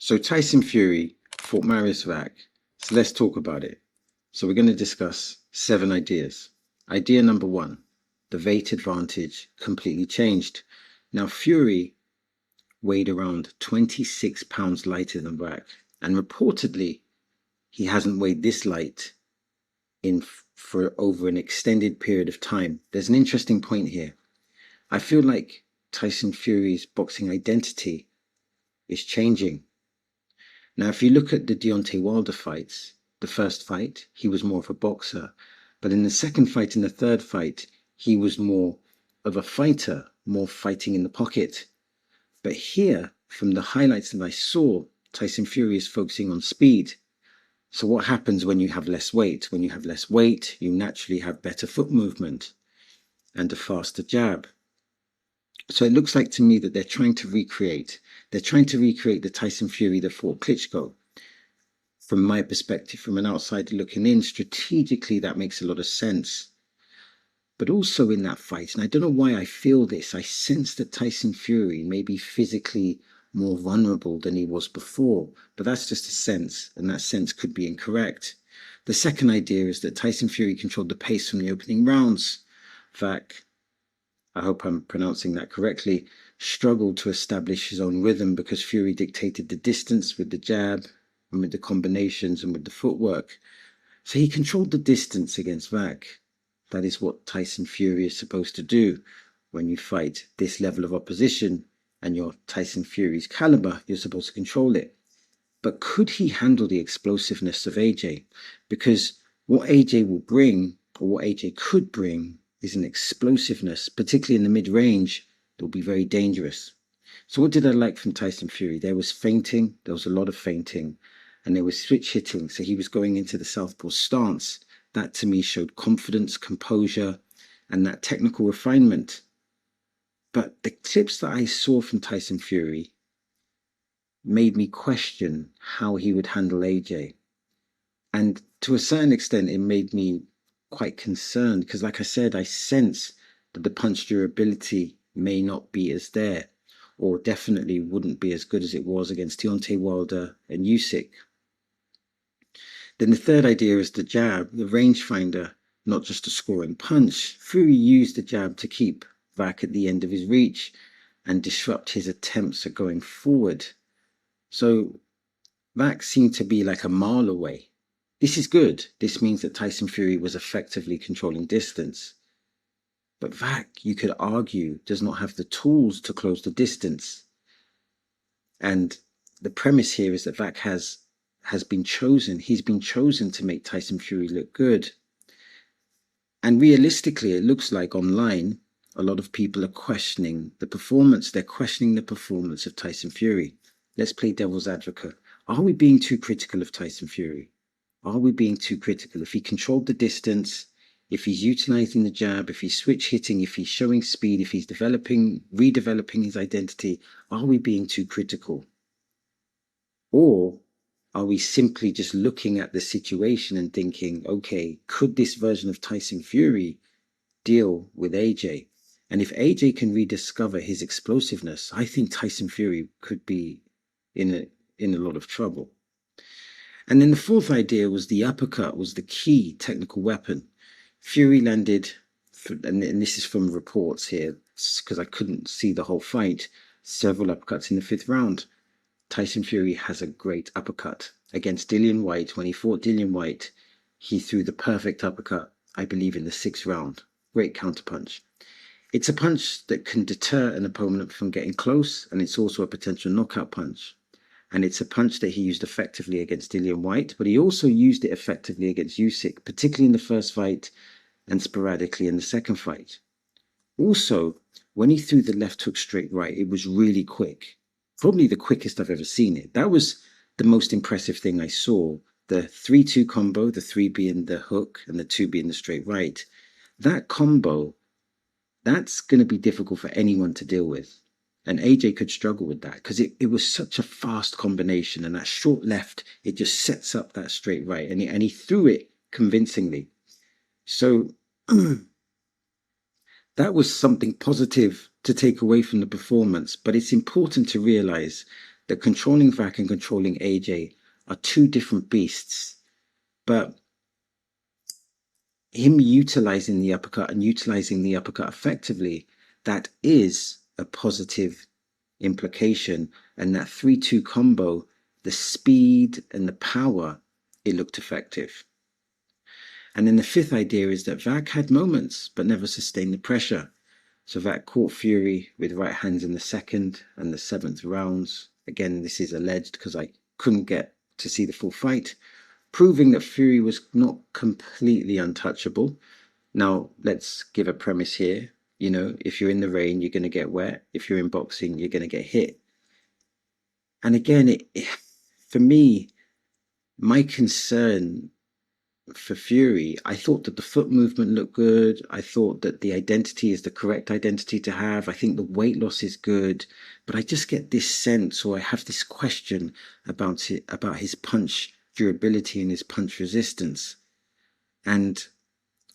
So Tyson Fury fought Marius Wach. So let's talk about it. So we're going to discuss 7 ideas. Idea number 1, the weight advantage completely changed. Now Fury weighed around 26 pounds lighter than Wach, and reportedly he hasn't weighed this light for over an extended period of time. There's an interesting point here. I feel like Tyson Fury's boxing identity is changing. Now, if you look at the Deontay Wilder fights, the first fight, he was more of a boxer. But in the second fight and the third fight, he was more of a fighter, more fighting in the pocket. But here, from the highlights that I saw, Tyson Fury is focusing on speed. So what happens when you have less weight? When you have less weight, you naturally have better foot movement and a faster jab. So it looks like to me that they're trying to recreate the Tyson Fury that fought Klitschko. From my perspective, from an outsider looking in, strategically that makes a lot of sense. But also in that fight, and I don't know why I feel this, I sense that Tyson Fury may be physically more vulnerable than he was before, but that's just a sense, and that sense could be incorrect. The second idea is that Tyson Fury controlled the pace from the opening rounds. Wach, I hope I'm pronouncing that correctly, struggled to establish his own rhythm because Fury dictated the distance with the jab and with the combinations and with the footwork. So he controlled the distance against Wach. That is what Tyson Fury is supposed to do. When you fight this level of opposition and you're Tyson Fury's caliber, you're supposed to control it. But could he handle the explosiveness of AJ? Because what AJ will bring, or what AJ could bring, is an explosiveness, particularly in the mid-range, that will be very dangerous. So what did I like from Tyson Fury? There was feinting, there was a lot of feinting, and there was switch hitting, so he was going into the southpaw stance. That to me showed confidence, composure, and that technical refinement. But the clips that I saw from Tyson Fury made me question how he would handle AJ. And to a certain extent, it made me quite concerned because, like I said, I sense that the punch durability may not be as there, or definitely wouldn't be as good as it was against Deontay Wilder and Usyk. Then the third idea is the jab, the rangefinder, not just a scoring punch. Fury used the jab to keep Wach at the end of his reach and disrupt his attempts at going forward. So Wach seemed to be like a mile away. This is good. This means that Tyson Fury was effectively controlling distance. But Wach, you could argue, does not have the tools to close the distance. And the premise here is that Wach has been chosen. He's been chosen to make Tyson Fury look good. And realistically, it looks like online, a lot of people are questioning the performance. They're questioning the performance of Tyson Fury. Let's play devil's advocate. Are we being too critical of Tyson Fury? Are we being too critical? If he controlled the distance, if he's utilizing the jab, if he's switch hitting, if he's showing speed, if he's redeveloping his identity, are we being too critical? Or are we simply just looking at the situation and thinking, okay, could this version of Tyson Fury deal with AJ? And if AJ can rediscover his explosiveness, I think Tyson Fury could be in a lot of trouble. And then the fourth idea was the uppercut was the key technical weapon. Fury landed, and this is from reports here, because I couldn't see the whole fight, several uppercuts in the 5th round. Tyson Fury has a great uppercut. Against Dillian Whyte, when he fought Dillian Whyte, he threw the perfect uppercut, I believe, in the 6th round. Great counterpunch. It's a punch that can deter an opponent from getting close, and it's also a potential knockout punch. And it's a punch that he used effectively against Dillian Whyte, but he also used it effectively against Usyk, particularly in the first fight and sporadically in the second fight. Also, when he threw the left hook straight right, it was really quick. Probably the quickest I've ever seen it. That was the most impressive thing I saw. The 3-2 combo, the 3 being the hook and the 2 being the straight right. That combo, that's going to be difficult for anyone to deal with. And AJ could struggle with that because it was such a fast combination, and that short left, it just sets up that straight right, and he threw it convincingly. So that was something positive to take away from the performance, but it's important to realize that controlling Wach and controlling AJ are two different beasts, but him utilizing the uppercut and utilizing the uppercut effectively, that is a positive implication. And that 3-2 combo, the speed and the power, it looked effective. And then the fifth idea is that Wach had moments but never sustained the pressure. So Wach caught Fury with right hands in the second and the seventh rounds. Again, this is alleged because I couldn't get to see the full fight, proving that Fury was not completely untouchable. Now, let's give a premise here. You know, if you're in the rain, you're going to get wet. If you're in boxing, you're going to get hit. And again, for me, my concern for Fury, I thought that the foot movement looked good. I thought that the identity is the correct identity to have. I think the weight loss is good. But I just get this sense, or I have this question about it, about his punch durability and his punch resistance. And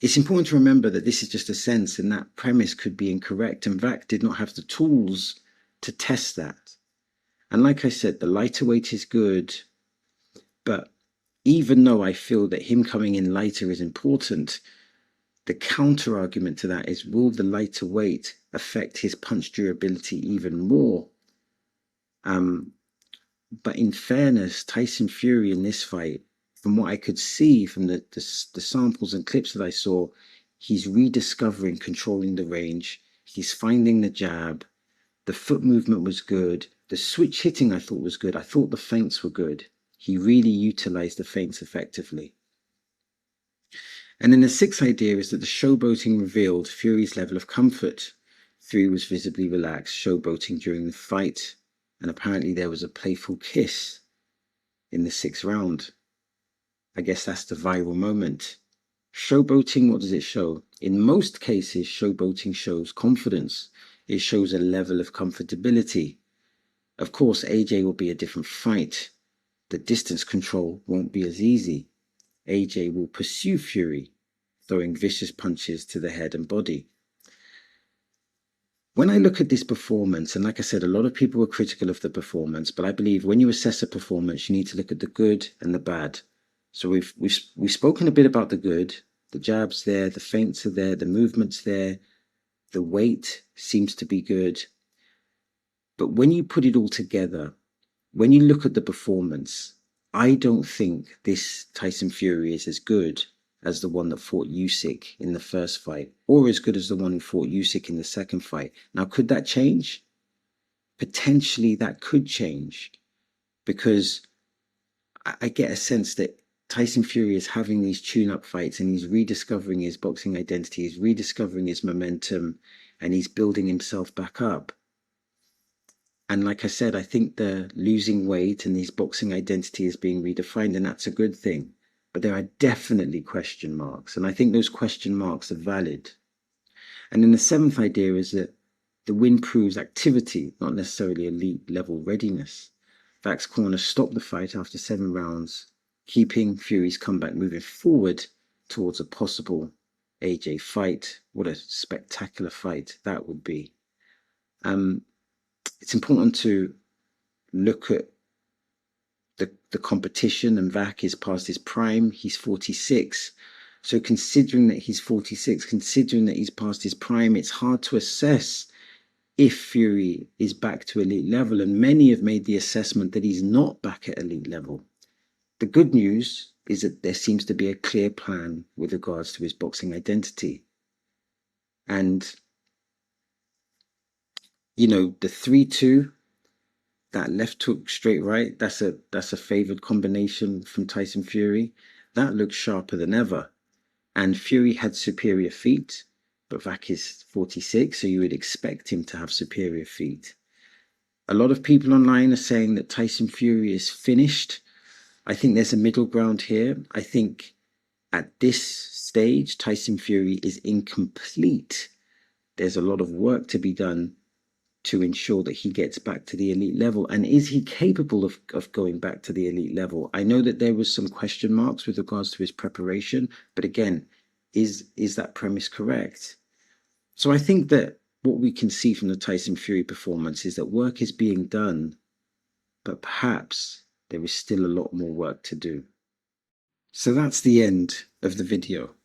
it's important to remember that this is just a sense, and that premise could be incorrect. And Wach did not have the tools to test that. And like I said, the lighter weight is good, but even though I feel that him coming in lighter is important, the counter argument to that is, will the lighter weight affect his punch durability even more? But in fairness, Tyson Fury in this fight, from what I could see from the samples and clips that I saw, he's rediscovering controlling the range. He's finding the jab. The foot movement was good. The switch hitting I thought was good. I thought the feints were good. He really utilized the feints effectively. And then the sixth idea is that the showboating revealed Fury's level of comfort. Fury was visibly relaxed, showboating during the fight, and apparently there was a playful kiss in the 6th round. I guess that's the viral moment. Showboating, what does it show? In most cases, showboating shows confidence. It shows a level of comfortability. Of course, AJ will be a different fight. The distance control won't be as easy. AJ will pursue Fury, throwing vicious punches to the head and body. When I look at this performance, and like I said, a lot of people were critical of the performance, but I believe when you assess a performance, you need to look at the good and the bad. So we've spoken a bit about the good. The jabs there, the feints are there, the movement's there, the weight seems to be good. But when you put it all together, when you look at the performance, I don't think this Tyson Fury is as good as the one that fought Usyk in the first fight, or as good as the one who fought Usyk in the second fight. Now, could that change? Potentially that could change, because I get a sense that Tyson Fury is having these tune-up fights and he's rediscovering his boxing identity, he's rediscovering his momentum, and he's building himself back up. And like I said, I think the losing weight and his boxing identity is being redefined, and that's a good thing. But there are definitely question marks, and I think those question marks are valid. And then the 7th idea is that the win proves activity, not necessarily elite level readiness. Wach's corner stopped the fight after 7 rounds, keeping Fury's comeback moving forward towards a possible AJ fight. What a spectacular fight that would be. It's important to look at the competition, and Wach is past his prime. He's 46. So considering that he's 46, considering that he's past his prime, it's hard to assess if Fury is back to elite level. And many have made the assessment that he's not back at elite level. The good news is that there seems to be a clear plan with regards to his boxing identity. And you know, the 3-2, that left hook straight right, that's a favored combination from Tyson Fury. That looks sharper than ever. And Fury had superior feet, but Wach is 46, so you would expect him to have superior feet. A lot of people online are saying that Tyson Fury is finished. I think there's a middle ground here. I think at this stage, Tyson Fury is incomplete. There's a lot of work to be done to ensure that he gets back to the elite level. And is he capable of going back to the elite level? I know that there was some question marks with regards to his preparation, but again, is that premise correct? So I think that what we can see from the Tyson Fury performance is that work is being done but perhaps there is still a lot more work to do. So that's the end of the video.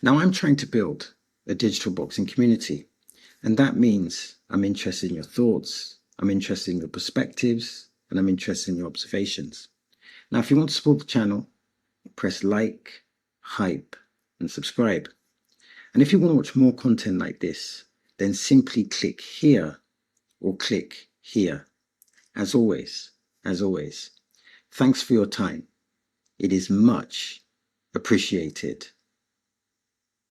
Now I'm trying to build a digital boxing community, and that means I'm interested in your thoughts, I'm interested in your perspectives, and I'm interested in your observations. Now, if you want to support the channel, press like, hype, and subscribe. And if you want to watch more content like this, then simply click here or click here. As always, thanks for your time. It is much appreciated.